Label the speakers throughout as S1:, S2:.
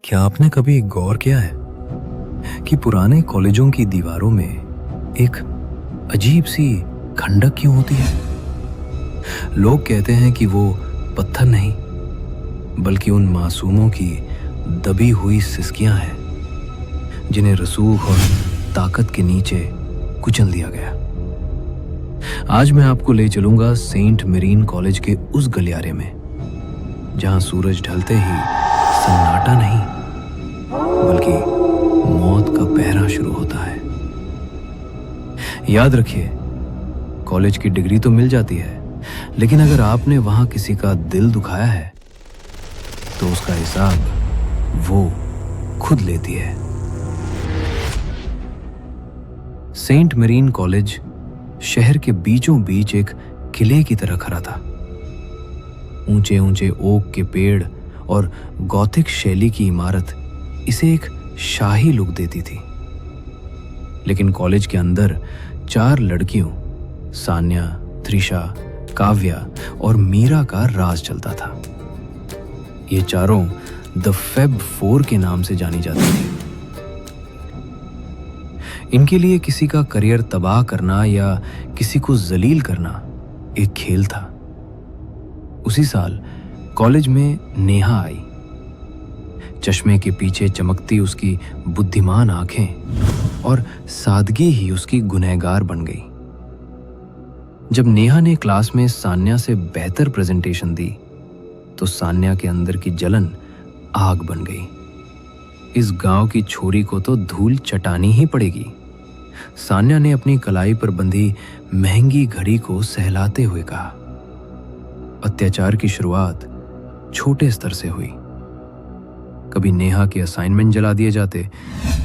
S1: क्या आपने कभी गौर किया है कि पुराने कॉलेजों की दीवारों में एक अजीब सी खंडक क्यों होती है? लोग कहते हैं कि वो पत्थर नहीं, बल्कि उन मासूमों की दबी हुई सिसकियां हैं जिन्हें रसूख और ताकत के नीचे कुचल दिया गया। आज मैं आपको ले चलूंगा सेंट मेरीन कॉलेज के उस गलियारे में जहां सूरज ढलते ही सन्नाटा नहीं बल्कि मौत का पहरा शुरू होता है। याद रखिए, कॉलेज की डिग्री तो मिल जाती है, लेकिन अगर आपने वहां किसी का दिल दुखाया है तो उसका हिसाब वो खुद लेती है। सेंट मेरीन कॉलेज शहर के बीचों बीच एक किले की तरह खड़ा था। ऊंचे ऊंचे ओक के पेड़ और गॉथिक शैली की इमारत इसे एक शाही लुक देती थी। लेकिन कॉलेज के अंदर 4 लड़कियों सान्या, त्रिशा, काव्या और मीरा का राज चलता था। ये चारों द फेब 4 के नाम से जानी जाती थी। इनके लिए किसी का करियर तबाह करना या किसी को जलील करना एक खेल था। उसी साल कॉलेज में नेहा आई। चश्मे के पीछे चमकती उसकी बुद्धिमान आंखें और सादगी ही उसकी गुनहगार बन गई। जब नेहा ने क्लास में सान्या से बेहतर प्रेजेंटेशन दी तो सान्या के अंदर की जलन आग बन गई। इस गांव की छोरी को तो धूल चटानी ही पड़ेगी। सान्या ने अपनी कलाई पर बंधी महंगी घड़ी को सहलाते हुए कहा। अत्याचार की शुरुआत छोटे स्तर से हुई। कभी नेहा के असाइनमेंट जला दिए जाते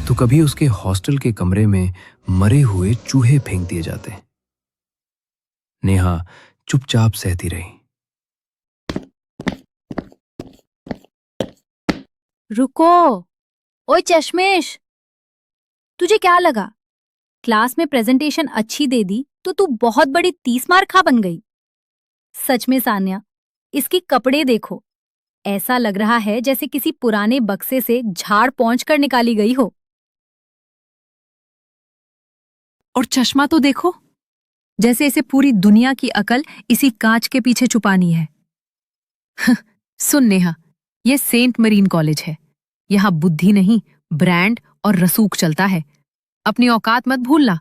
S1: तो कभी उसके हॉस्टल के कमरे में मरे हुए चूहे फेंक दिए जाते। नेहा चुपचाप सहती रही।
S2: रुको, ओए चश्मेश, तुझे क्या लगा क्लास में प्रेजेंटेशन अच्छी दे दी तो तू बहुत बड़ी 30 मार खा बन गई? सच में सान्या, इसके कपड़े देखो, ऐसा लग रहा है जैसे किसी पुराने बक्से से झाड़ पोंछ कर निकाली गई हो।
S3: और चश्मा तो देखो, जैसे इसे पूरी दुनिया की अकल इसी कांच के पीछे छुपानी है। सुन नेहा, ये सेंट मरीन कॉलेज है। यहाँ बुद्धि नहीं, ब्रांड और रसूख चलता है। अपनी औकात मत भूलना।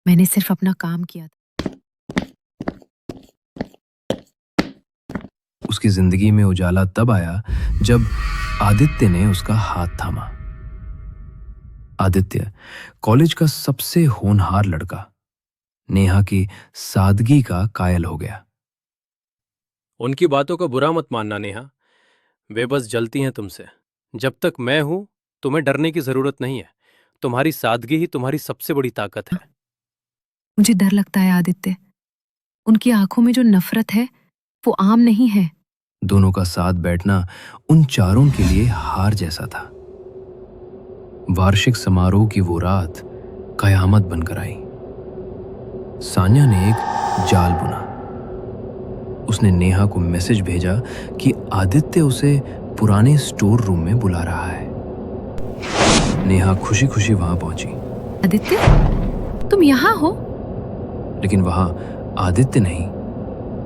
S3: मैंने सिर्फ अपना काम किया था।
S1: उसकी जिंदगी में उजाला तब आया जब आदित्य ने उसका हाथ थामा। आदित्य कॉलेज का सबसे होनहार लड़का नेहा की सादगी का कायल हो गया।
S4: उनकी बातों का बुरा मत मानना नेहा, वे बस जलती हैं तुमसे। जब तक मैं हूं तुम्हें डरने की जरूरत नहीं है। तुम्हारी सादगी ही तुम्हारी सबसे बड़ी ताकत है।
S3: मुझे डर लगता है आदित्य। उनकी आंखों में जो नफरत है वो आम नहीं है।
S1: दोनों का साथ बैठना उन चारों के लिए हार जैसा था। वार्षिक समारोह की वो रात कयामत बनकर आई। सान्या ने एक जाल बुना। उसने नेहा को मैसेज भेजा कि आदित्य उसे पुराने स्टोर रूम में बुला रहा है। नेहा खुशी खुशी वहां पहुंची।
S3: आदित्य, तुम यहाँ हो?
S1: लेकिन वहां आदित्य नहीं,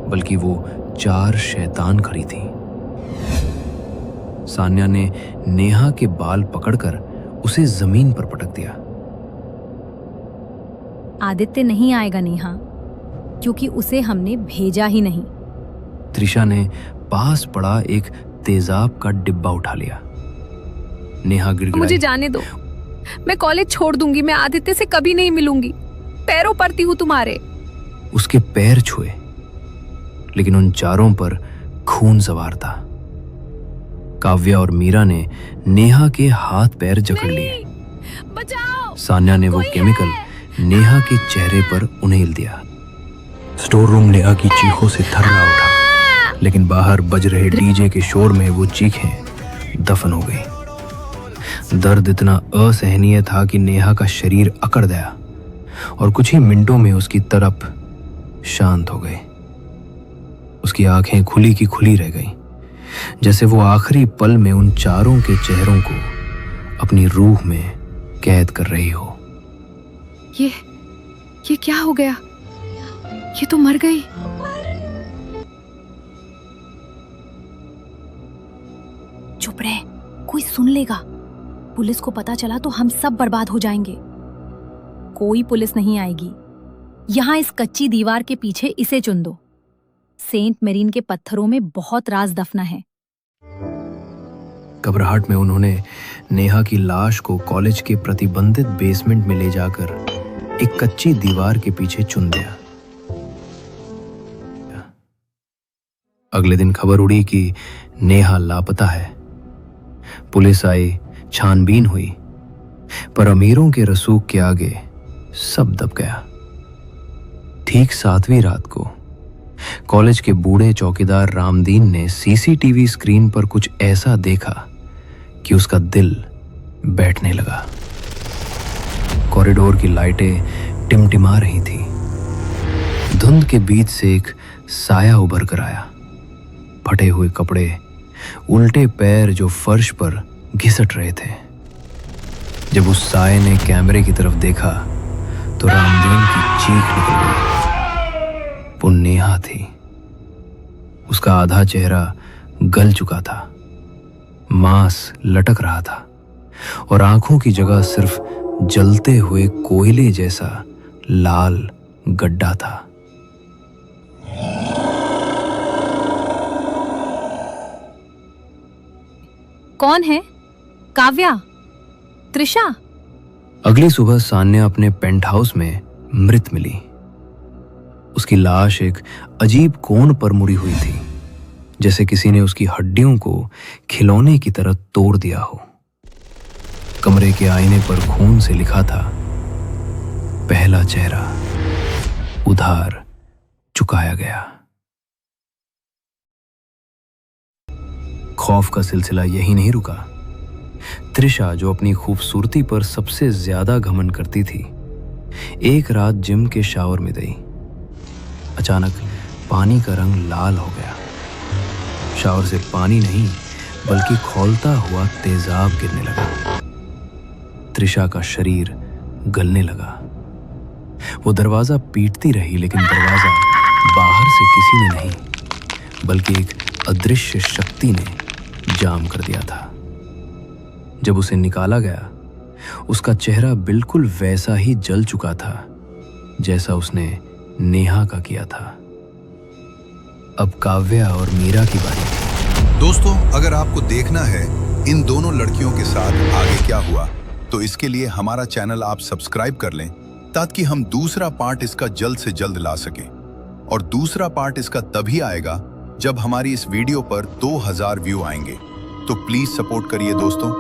S1: बल्कि वो 4 शैतान खड़ी थी। सान्या ने नेहा के बाल पकड़कर उसे जमीन पर पटक दिया।
S2: आदित्य नहीं आएगा नेहा, क्योंकि उसे हमने भेजा ही नहीं।
S1: त्रिशा ने पास पड़ा एक तेजाब का डिब्बा उठा लिया। नेहा गिड़गिड़ाई।
S3: मुझे जाने दो, मैं कॉलेज छोड़ दूंगी। मैं आदित्य से कभी नहीं मिलूंगी। पैरों पड़ती हूँ तुम्हारे।
S1: उसके पैर छुए, लेकिन उन चारों पर खून सवार था। काव्या और मीरा ने नेहा के हाथ पैर जकड़ लिए।
S3: बचाओ!
S1: सान्या ने वो केमिकल नेहा के चेहरे पर उड़ेल दिया। स्टोर रूम नेहा की चीखों से थर्रा उठा, लेकिन बाहर बज रहे डीजे के शोर में वो चीखें दफन हो गई। दर्द इतना असहनीय था कि नेहा का शरीर अकड़ गया और कुछ ही मिनटों में उसकी तड़प शांत हो गई। उसकी आंखें खुली की खुली रह गईं, जैसे वो आखिरी पल में उन चारों के चेहरों को अपनी रूह में कैद कर रही हो।
S3: ये क्या हो गया? ये तो मर गई।
S2: चुप रहे, कोई सुन लेगा। पुलिस को पता चला तो हम सब बर्बाद हो जाएंगे। कोई पुलिस नहीं आएगी। यहाँ इस कच्ची दीवार के पीछे इसे चुन दो। सेंट मेरीन के पत्थरों में बहुत राज दफना है।
S1: घबराहट में उन्होंने नेहा की लाश को कॉलेज के प्रतिबंधित बेसमेंट में ले जाकर एक कच्ची दीवार के पीछे चुन दिया। अगले दिन खबर उड़ी कि नेहा लापता है। पुलिस आई, छानबीन हुई, पर अमीरों के रसूख के आगे सब दब गया। ठीक 7वीं रात को कॉलेज के बूढ़े चौकीदार रामदीन ने सीसीटीवी स्क्रीन पर कुछ ऐसा देखा कि उसका दिल बैठने लगा। कॉरिडोर की लाइटें टिमटिमा रही थी। धुंध के बीच से एक साया उभर कर आया। फटे हुए कपड़े, उल्टे पैर जो फर्श पर घिसट रहे थे। जब उस साये ने कैमरे की तरफ देखा तो रामदीन की चीख निकल गई। वो नेहा थी। उसका आधा चेहरा गल चुका था, मांस लटक रहा था और आंखों की जगह सिर्फ जलते हुए कोयले जैसा लाल गड्ढा था।
S2: कौन है? काव्या? त्रिशा?
S1: अगली सुबह सान्या अपने पेंट हाउस में मृत मिली। उसकी लाश एक अजीब कोण पर मुड़ी हुई थी, जैसे किसी ने उसकी हड्डियों को खिलौने की तरह तोड़ दिया हो। कमरे के आईने पर खून से लिखा था, पहला चेहरा उधार चुकाया गया। खौफ का सिलसिला यही नहीं रुका। त्रिशा, जो अपनी खूबसूरती पर सबसे ज्यादा घमंड करती थी, एक रात जिम के शावर में गई। अचानक पानी का रंग लाल हो गया। शावर से पानी नहीं बल्कि खौलता हुआ तेजाब गिरने लगा। त्रिशा का शरीर गलने लगा। वो दरवाजा पीटती रही, लेकिन दरवाजा बाहर से किसी ने नहीं बल्कि एक अदृश्य शक्ति ने जाम कर दिया था। जब उसे निकाला गया, उसका चेहरा बिल्कुल वैसा ही जल चुका था जैसा उसने नेहा का किया था। अब काव्या और मीरा की बारी थी।
S5: दोस्तों, अगर आपको देखना है इन दोनों लड़कियों के साथ आगे क्या हुआ, तो इसके लिए हमारा चैनल आप सब्सक्राइब कर लें, ताकि हम दूसरा पार्ट इसका जल्द से जल्द ला सकें। और दूसरा पार्ट इसका तभी आएगा जब हमारी इस वीडियो पर 2000 व्यू आएंगे। तो प्लीज सपोर्ट करिए दोस्तों।